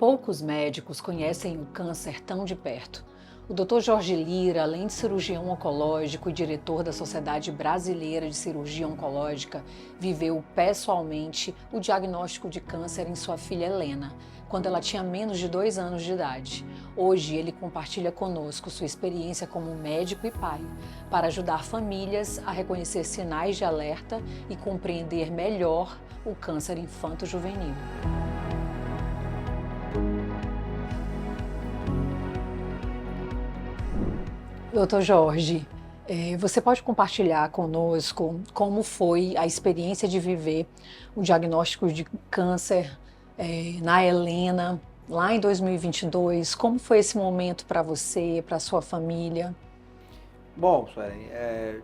Poucos médicos conhecem o câncer tão de perto. O Dr. Jorge Lira, além de cirurgião oncológico e diretor da Sociedade Brasileira de Cirurgia Oncológica, viveu pessoalmente o diagnóstico de câncer em sua filha Helena, quando ela tinha menos de 2 anos de idade. Hoje ele compartilha conosco sua experiência como médico e pai, para ajudar famílias a reconhecer sinais de alerta e compreender melhor o câncer infanto-juvenil. Doutor Jorge, você pode compartilhar conosco como foi a experiência de viver o diagnóstico de câncer na Helena, lá em 2022? Como foi esse momento para você, para sua família? Bom, Suelen,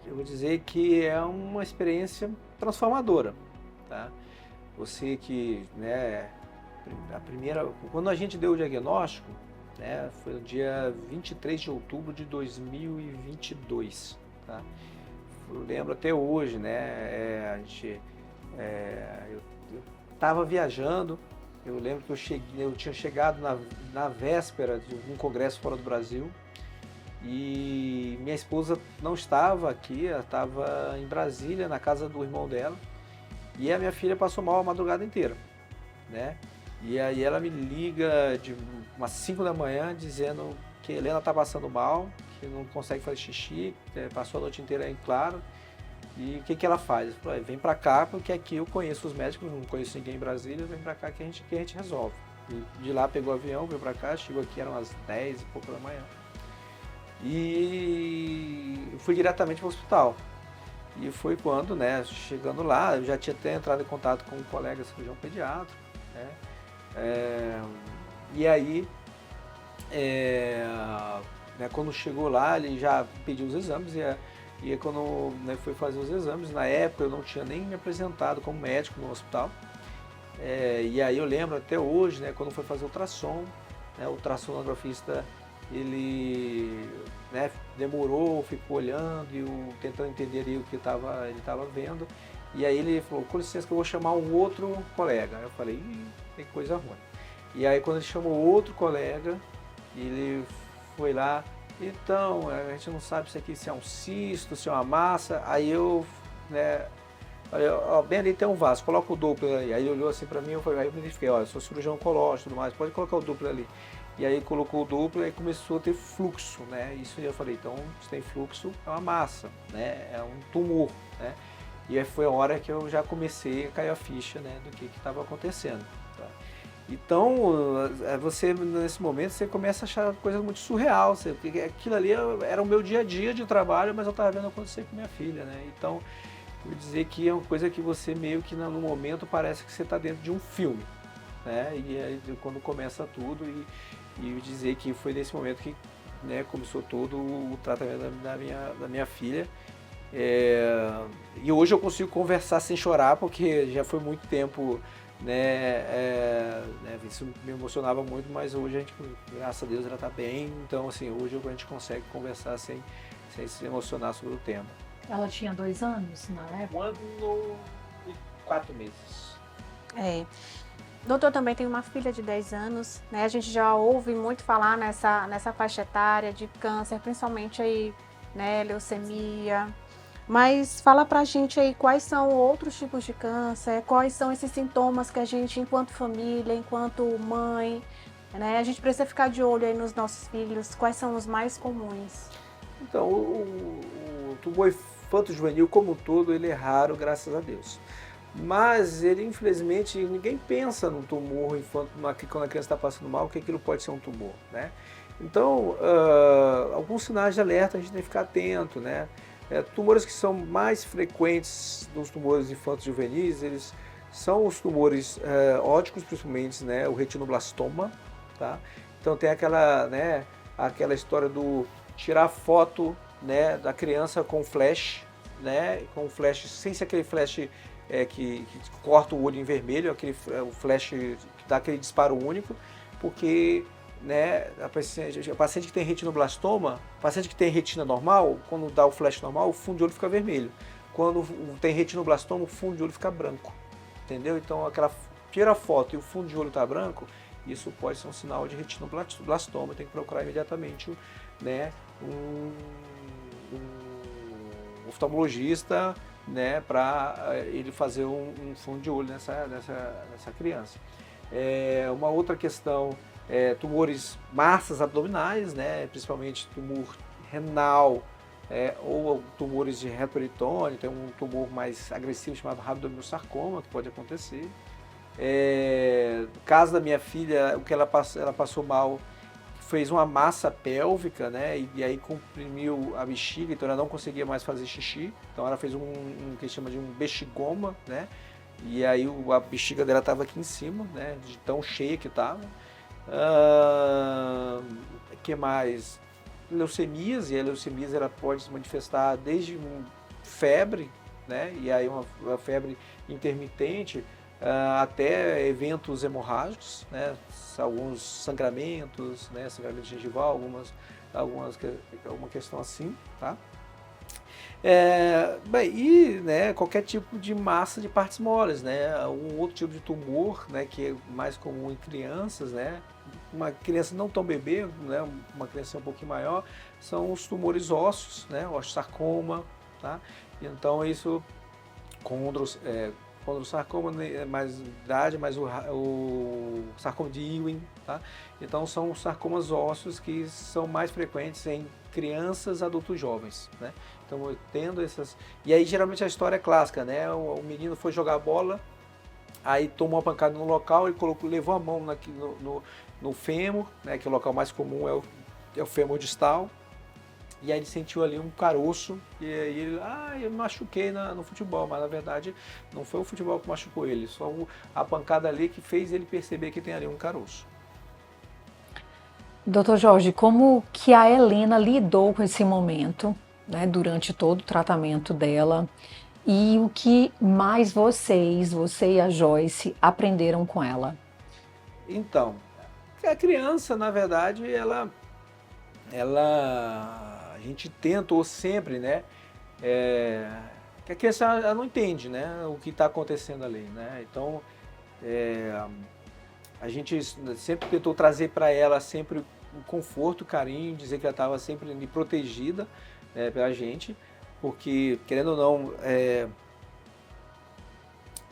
eu vou dizer que é uma experiência transformadora, tá? Você que, né, quando a gente deu o diagnóstico, né, foi no dia 23 de outubro de 2022, tá? Eu lembro até hoje, né, eu estava viajando, eu lembro que eu tinha chegado na véspera de um congresso fora do Brasil e minha esposa não estava aqui, ela estava em Brasília, na casa do irmão dela, e a minha filha passou mal a madrugada inteira, né? E aí ela me liga de umas 5 da manhã dizendo que a Helena está passando mal, que não consegue fazer xixi, passou a noite inteira em claro. E o que ela faz? Eu falei, vem para cá, porque aqui eu conheço os médicos, não conheço ninguém em Brasília, vem para cá que a gente resolve. E de lá pegou o avião, veio para cá, chegou aqui, eram umas 10 e pouco da manhã. E fui diretamente para o hospital. E foi quando, né, chegando lá, eu já tinha até entrado em contato com um colega cirurgião pediatra, né? E aí, né, quando chegou lá, ele já pediu os exames e quando, né, foi fazer os exames, na época eu não tinha nem me apresentado como médico no hospital. E aí eu lembro até hoje, né, quando foi fazer o ultrassom, né, o ultrassonografista, ele, né, demorou, ficou olhando e tentando entender ali o que ele estava vendo. E aí ele falou, com licença que eu vou chamar um outro colega. Aí eu falei, tem coisa ruim. E aí quando ele chamou outro colega, ele foi lá, então, a gente não sabe se é um cisto, se é uma massa. Aí eu, né, falei, ó, bem ali tem um vaso, coloca o Doppler aí. Aí ele olhou assim pra mim, aí eu me identifiquei, olha, eu sou cirurgião oncológico e tudo mais, pode colocar o Doppler ali. E aí colocou o Doppler e começou a ter fluxo, né? Isso eu falei, então, se tem fluxo, é uma massa, né? É um tumor, né? E aí foi a hora que eu já comecei a cair a ficha, né, do que estava acontecendo. Tá? Então, você nesse momento, você começa a achar coisa muito surreal. Porque aquilo ali era o meu dia a dia de trabalho, mas eu estava vendo acontecer com minha filha, né? Então, vou dizer que é uma coisa que você meio que no momento parece que você está dentro de um filme, né? E aí, quando começa tudo e dizer que foi nesse momento que, né, começou todo o tratamento da minha filha. E hoje eu consigo conversar sem chorar, porque já foi muito tempo, né, isso me emocionava muito, mas hoje a gente, graças a Deus, ela está bem, então assim, hoje a gente consegue conversar sem se emocionar sobre o tema. Ela tinha 2 anos na época? 1 ano e 4 meses. Doutor, também tem uma filha de 10 anos, né? A gente já ouve muito falar nessa faixa etária de câncer, principalmente aí, né, leucemia. Mas fala pra gente aí quais são outros tipos de câncer, quais são esses sintomas que a gente, enquanto família, enquanto mãe, né, a gente precisa ficar de olho aí nos nossos filhos, quais são os mais comuns? Então, o tumor infanto-juvenil como um todo, ele é raro, graças a Deus. Mas ele, infelizmente, ninguém pensa no tumor infanto, quando a criança está passando mal, que aquilo pode ser um tumor, né? Então, alguns sinais de alerta a gente tem que ficar atento, né? Tumores que são mais frequentes dos tumores infantos juvenis, eles são os tumores óticos, principalmente, né, o retinoblastoma, tá? Então tem aquela, né, aquela história do tirar foto, né, da criança com flash, né, com flash, sem ser aquele flash que corta o olho em vermelho, o flash que dá aquele disparo único, porque, né, a paciente que tem retinoblastoma, paciente que tem retina normal, quando dá o flash normal, o fundo de olho fica vermelho. Quando tem retinoblastoma, o fundo de olho fica branco, entendeu? Então, tira a foto e o fundo de olho está branco, isso pode ser um sinal de retinoblastoma, tem que procurar imediatamente, né, um oftalmologista, né, para ele fazer um fundo de olho nessa criança. Uma outra questão é tumores, massas abdominais, né, principalmente tumor renal, ou tumores de reto peritônio, tem um tumor mais agressivo chamado rabdominosarcoma, que pode acontecer. No caso da minha filha, o que ela passou mal, fez uma massa pélvica, né, e aí comprimiu a bexiga, então ela não conseguia mais fazer xixi, então ela fez um que chama de um bexigoma, né, e aí a bexiga dela estava aqui em cima, né, de tão cheia que estava. Que mais? Leucemias, e a leucemia ela pode se manifestar desde febre, né, e aí uma febre intermitente, até eventos hemorrágicos, né, alguns sangramentos, né, sangramento gengival, alguma questão assim, tá? E né, qualquer tipo de massa de partes moles, né, um outro tipo de tumor, né, que é mais comum em crianças, né, uma criança não tão bebê, né, uma criança um pouquinho maior, são os tumores ósseos, né, osteosarcoma, tá? Então isso, condrosarcoma mais idade, mas o sarcoma de Ewing, tá? Então são os sarcomas ósseos que são mais frequentes em crianças, adultos jovens, né? Então tendo essas... E aí geralmente a história é clássica, né? O menino foi jogar bola, aí tomou uma pancada no local e levou a mão no fêmur, né? Que é o local mais comum é o fêmur distal. E aí ele sentiu ali um caroço, e aí ele, eu me machuquei no futebol, mas na verdade não foi o futebol que machucou ele, só a pancada ali que fez ele perceber que tem ali um caroço. Doutor Jorge, como que a Helena lidou com esse momento, né, durante todo o tratamento dela, e o que mais você e a Joyce aprenderam com ela? Então, a criança, na verdade, a gente tentou sempre, né, que a criança ela não entende, né, o que está acontecendo ali, né, então a gente sempre tentou trazer para ela sempre um conforto, carinho, dizer que ela estava sempre ali protegida, pela gente, porque querendo ou não,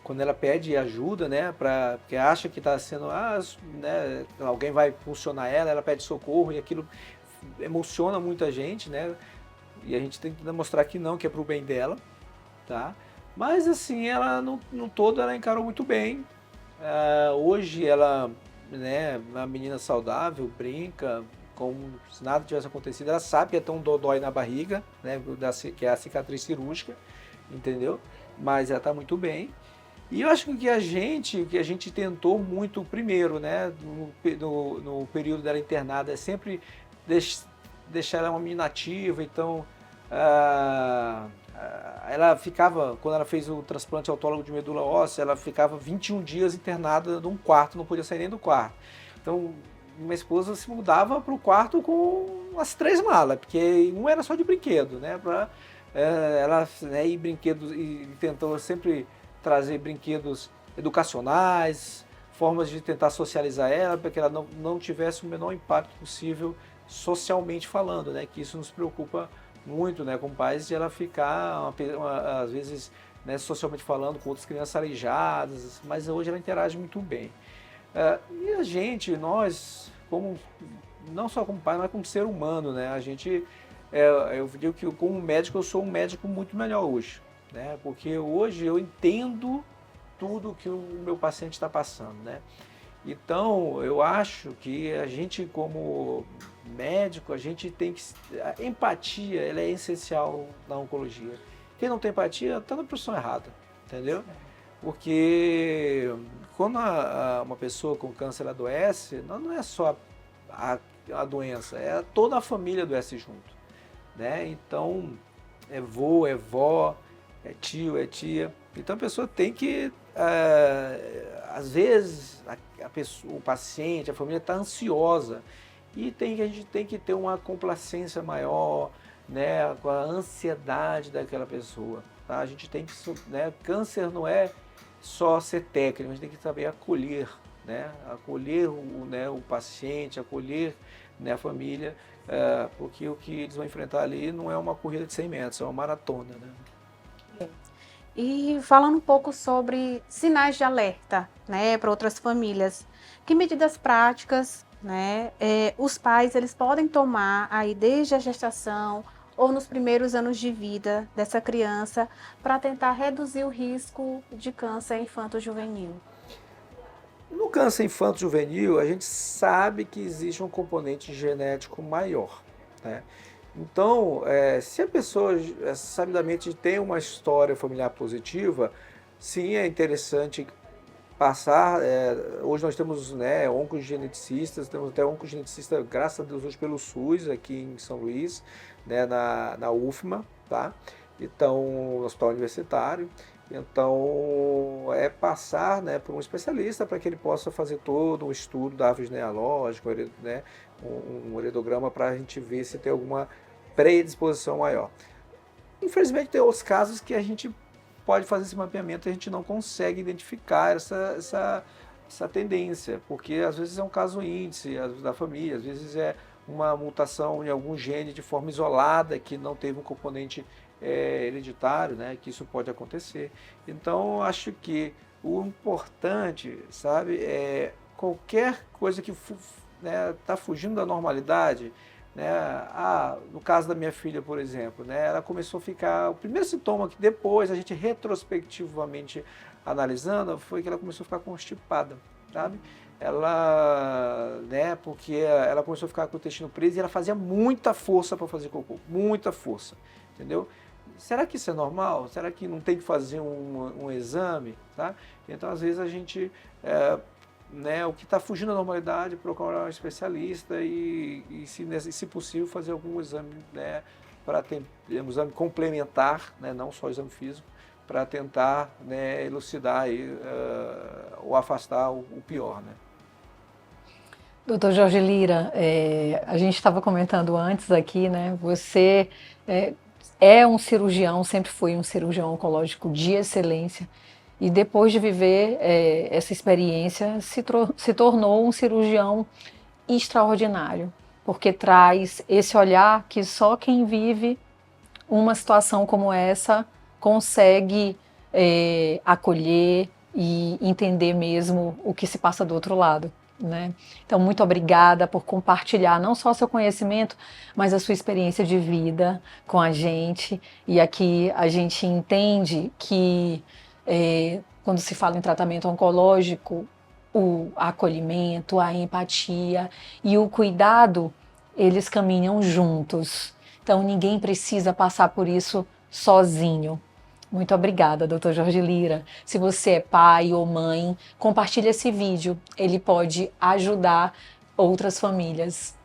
quando ela pede ajuda, né, porque acha que está sendo, né, alguém vai funcionar ela pede socorro e aquilo emociona muita gente, né? E a gente tem que demonstrar que não, que é pro bem dela, tá? Mas assim, ela no todo ela encarou muito bem. Hoje ela, né, uma menina saudável, brinca como se nada tivesse acontecido. Ela sabe que tem um dodói na barriga, né, que é a cicatriz cirúrgica, entendeu? Mas ela tá muito bem. E eu acho que a gente tentou muito primeiro, né, no período dela internada, é sempre deixar ela uma menina ativa, então ela ficava, quando ela fez o transplante autólogo de medula óssea, ela ficava 21 dias internada num quarto, não podia sair nem do quarto. Então, minha esposa se mudava para o quarto com as 3 malas, porque um era só de brinquedo, né, ela, né, e brinquedos, e tentou sempre trazer brinquedos educacionais, formas de tentar socializar ela, para que ela não tivesse o menor impacto possível socialmente falando, né? Que isso nos preocupa muito, né? Como pais, de ela ficar, às vezes, né, socialmente falando, com outras crianças aleijadas, mas hoje ela interage muito bem. E a gente, nós, como, não só como pai, mas como ser humano, né? A gente, eu digo que como médico, eu sou um médico muito melhor hoje, né? Porque hoje eu entendo tudo que o meu paciente está passando, né? Então, eu acho que a gente, como médico, a gente tem que... A empatia, ela é essencial na oncologia. Quem não tem empatia está na profissão errada, entendeu? Porque quando uma pessoa com câncer adoece, não é só a doença, é toda a família adoece junto, né? Então, é vô, é vó, é tio, é tia. Então, a pessoa tem que... às vezes o paciente, a família está ansiosa e a gente tem que ter uma complacência maior, né, com a ansiedade daquela pessoa, tá? A gente tem que, né, câncer não é só ser técnico, a gente tem que saber acolher, né? Acolher o paciente, acolher, né, a família, porque o que eles vão enfrentar ali não é uma corrida de 100 metros, é uma maratona, né? E falando um pouco sobre sinais de alerta, né, para outras famílias, que medidas práticas, né, os pais eles podem tomar aí desde a gestação ou nos primeiros anos de vida dessa criança para tentar reduzir o risco de câncer infanto-juvenil? No câncer infanto-juvenil, a gente sabe que existe um componente genético maior, né? Então, se a pessoa sabidamente tem uma história familiar positiva, sim, é interessante passar. Hoje nós temos, né, oncogeneticistas, temos até oncogeneticista, graças a Deus, hoje pelo SUS, aqui em São Luís, né, na UFMA, tá? Então, no Hospital Universitário. Então, passar, né, por um especialista para que ele possa fazer todo um estudo da árvore genealógica, né, um heredograma para a gente ver se tem alguma predisposição maior. Infelizmente, tem outros casos que a gente pode fazer esse mapeamento e a gente não consegue identificar essa tendência, porque às vezes é um caso índice da família, às vezes é uma mutação em algum gene de forma isolada que não teve um componente hereditário, né, que isso pode acontecer. Então, acho que o importante, sabe, é qualquer coisa que está fugindo da normalidade, né? No caso da minha filha, por exemplo, né, ela começou a ficar. O primeiro sintoma que depois a gente retrospectivamente analisando foi que ela começou a ficar constipada, sabe? Ela, né, porque ela começou a ficar com o intestino preso e ela fazia muita força para fazer cocô, muita força, entendeu? Será que isso é normal? Será que não tem que fazer um exame? Tá? Então, às vezes, a gente, né, o que está fugindo da normalidade, procurar um especialista e se possível, fazer algum exame, né, para ter um exame complementar, né, não só exame físico, para tentar, né, elucidar aí, ou afastar o pior, né? Doutor Jorge Lira, a gente estava comentando antes aqui, né? Você é um cirurgião, sempre foi um cirurgião oncológico de excelência, e depois de viver essa experiência, se tornou um cirurgião extraordinário, porque traz esse olhar que só quem vive uma situação como essa consegue acolher e entender mesmo o que se passa do outro lado, né? Então, muito obrigada por compartilhar não só seu conhecimento, mas a sua experiência de vida com a gente. E aqui a gente entende que quando se fala em tratamento oncológico, o acolhimento, a empatia e o cuidado, eles caminham juntos. Então, ninguém precisa passar por isso sozinho. Muito obrigada, Dr. Jorge Lira. Se você é pai ou mãe, compartilhe esse vídeo. Ele pode ajudar outras famílias.